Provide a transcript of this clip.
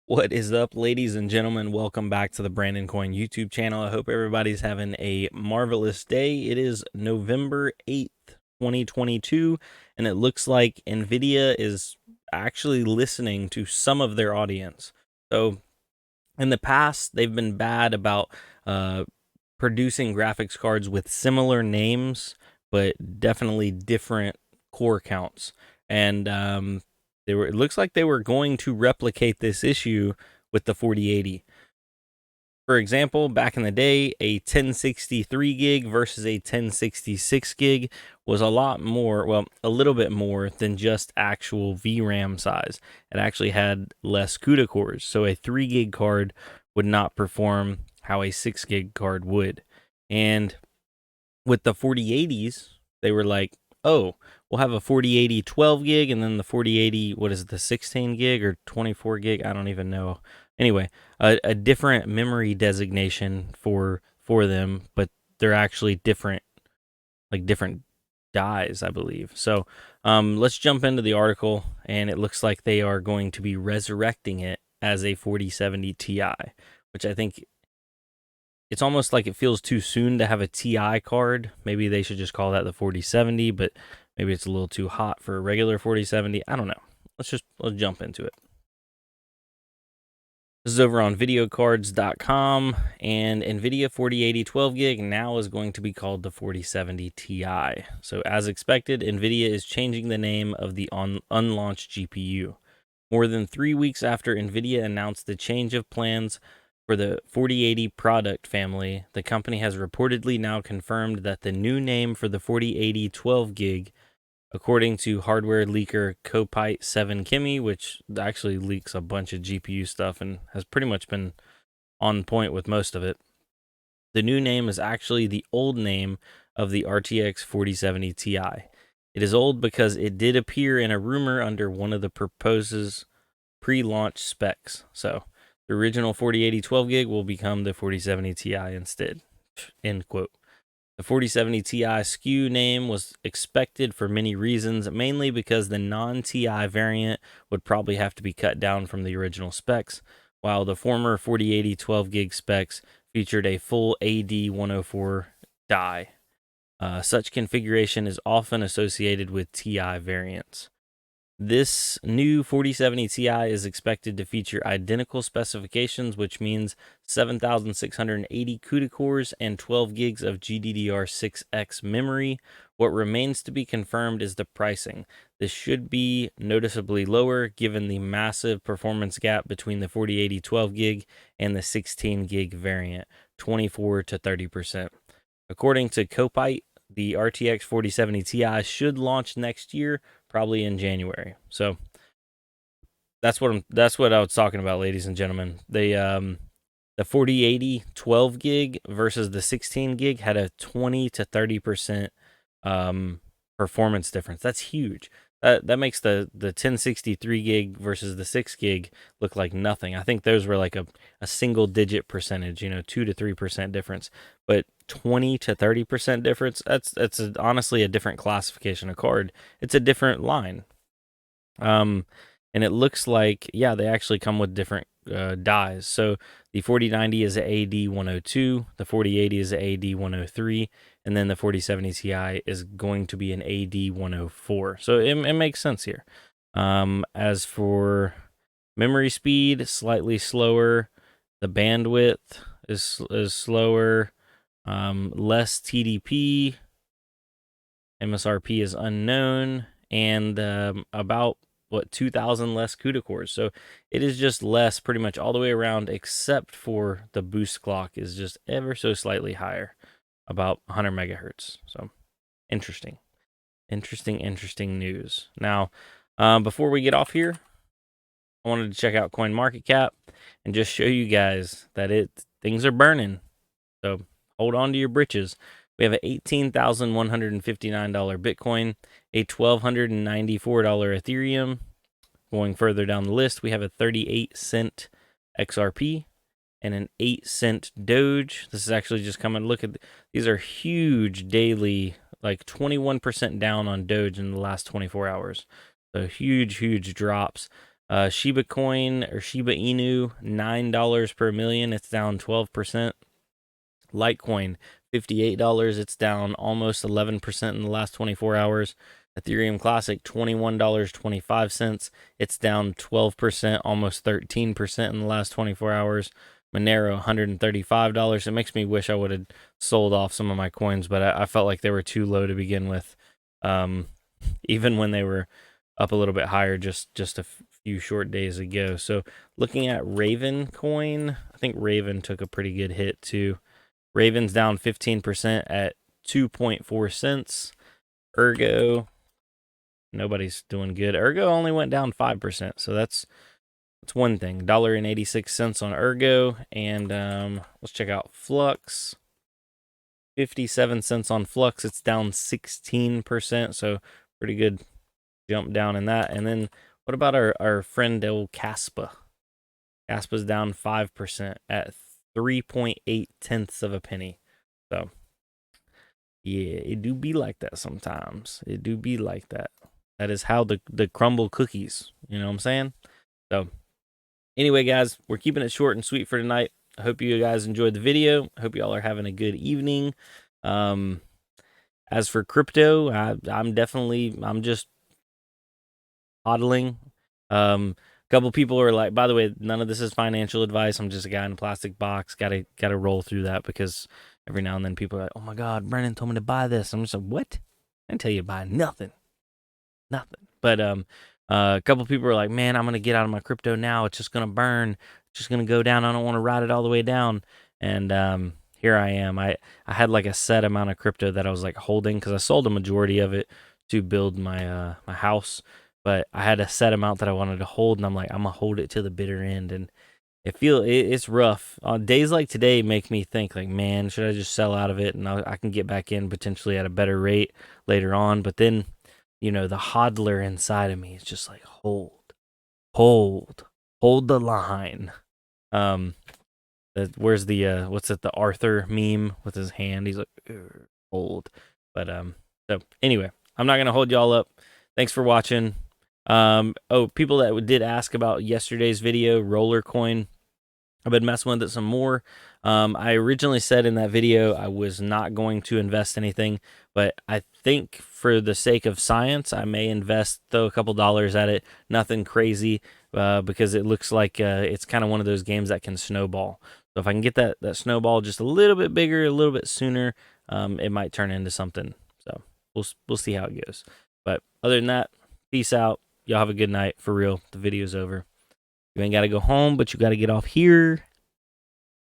What is up, ladies and gentlemen? Welcome back to the Brandon Coin YouTube channel. I hope everybody's having a marvelous day. It is November 8th, 2022, and it looks like NVidia is actually listening to some of their audience. So, in the past, they've been bad about producing graphics cards with similar names, but definitely different core counts. And it looks like they were going to replicate this issue with the 4080. For example, back in the day, a 1063 gig versus a 1066 gig was a lot more, well, a little bit more than just actual VRAM size. It actually had less CUDA cores, so a 3 gig card would not perform how a 6 gig card would. And with the 4080s, they were like, oh, we'll have a 4080 12 gig and then the 4080, what is it, the 16 gig or 24 gig? I don't even know. Anyway, a different memory designation for them, but they're actually different, like different dies, I believe. So let's jump into the article, and it looks like they are going to be resurrecting it as a 4070 Ti, which I think it's almost like it feels too soon to have a TI card. Maybe they should just call that the 4070, but maybe it's a little too hot for a regular 4070. I don't know. Let's jump into it. This is over on videocards.com, and NVIDIA 4080 12 gig now is going to be called the 4070 Ti. So as expected, NVIDIA is changing the name of the unlaunched GPU. More than 3 weeks after NVIDIA announced the change of plans for the 4080 product family, the company has reportedly now confirmed that the new name for the 4080 12 gig, according to hardware leaker Copite 7 Kimi, which actually leaks a bunch of GPU stuff and has pretty much been on point with most of it. The new name is actually the old name of the RTX 4070 Ti. It is old because it did appear in a rumor under one of the proposed pre-launch specs. So the original 4080 12 gig will become the 4070 Ti instead. End quote. The 4070 Ti SKU name was expected for many reasons, mainly because the non-Ti variant would probably have to be cut down from the original specs, while the former 4080 12 gig specs featured a full AD104 die. Such configuration is often associated with Ti variants. This new 4070 Ti is expected to feature identical specifications, which means 7,680 CUDA cores and 12 gigs of GDDR6X memory. What remains to be confirmed is the pricing. This should be noticeably lower given the massive performance gap between the 4080 12 gig and the 16 gig variant, 24 to 30%. According to Copite, the RTX 4070 Ti should launch next year, probably in January. So that's what I was talking about, ladies and gentlemen. The 4080 12 gig versus the 16 gig had a 20 to 30% performance difference. That's huge. That makes the 1063 gig versus the 6 gig look like nothing. I think those were like a single digit percentage, 2 to 3% difference. But 20 to 30% difference, that's honestly a different classification of card. It's a different line. And it looks like, yeah, they actually come with different dies. So the 4090 is an AD102, the 4080 is an AD103, and then the 4070 Ti is going to be an AD104. So it makes sense here. As for memory speed, slightly slower. The bandwidth is slower. Less TDP. MSRP is unknown, and about 2,000 less CUDA cores. So it is just less pretty much all the way around, except for the boost clock is just ever so slightly higher, about 100 megahertz. So interesting news. Now, before we get off here, I wanted to check out CoinMarketCap and just show you guys that things are burning. So hold on to your britches. We have an $18,159 Bitcoin, a $1,294 Ethereum. Going further down the list, we have a 38-cent XRP and an 8-cent Doge. This is actually just coming. Look at these are huge daily, like 21% down on Doge in the last 24 hours. So huge drops. Shiba Coin or Shiba Inu, $9 per million. It's down 12%. Litecoin, $58. It's down almost 11% in the last 24 hours. Ethereum Classic, $21.25. It's down 12%, almost 13% in the last 24 hours. Monero, $135. It makes me wish I would have sold off some of my coins, but I felt like they were too low to begin with. Even when they were up a little bit higher just a few short days ago. So looking at Raven coin, I think Raven took a pretty good hit too. Raven's down 15% at 2.4 cents. Ergo, nobody's doing good. Ergo only went down 5%, so that's one thing. $1.86 on Ergo, and let's check out Flux. 57 cents on Flux. It's down 16%, so pretty good jump down in that. And then what about our friend old Caspa? Caspa's down 5% at 3.8 tenths of a penny. So yeah, it do be like that sometimes. It do be like that. That is how the crumble cookies. You know what I'm saying? So anyway, guys, we're keeping it short and sweet for tonight. I hope you guys enjoyed the video. I hope y'all are having a good evening. As for crypto, I'm just hodling. A couple people are like, by the way, none of this is financial advice. I'm just a guy in a plastic box. Gotta roll through that because every now and then people are like, oh my God, Brennan told me to buy this. I'm just like, what? I didn't tell you to buy nothing. But a couple people are like, man, I'm gonna get out of my crypto now. It's just gonna burn. It's just gonna go down. I don't want to ride it all the way down. And here I am. I had like a set amount of crypto that I was like holding because I sold a majority of it to build my my house. But I had a set amount that I wanted to hold, and I'm like, I'm gonna hold it to the bitter end. And it's rough. On days like today, make me think like, man, should I just sell out of it and I can get back in potentially at a better rate later on? But then, the hodler inside of me is just like, hold the line. Where's the what's it? The Arthur meme with his hand. He's like, hold. But so anyway, I'm not gonna hold y'all up. Thanks for watching. People that did ask about yesterday's video, Roller Coin. I've been messing with it some more. I originally said in that video I was not going to invest anything, but I think for the sake of science, I may throw a couple dollars at it. Nothing crazy, because it looks like it's kind of one of those games that can snowball. So if I can get that snowball just a little bit bigger, a little bit sooner, it might turn into something. So we'll see how it goes. But other than that, peace out. Y'all have a good night. For real, the video's over. You ain't got to go home, but you got to get off here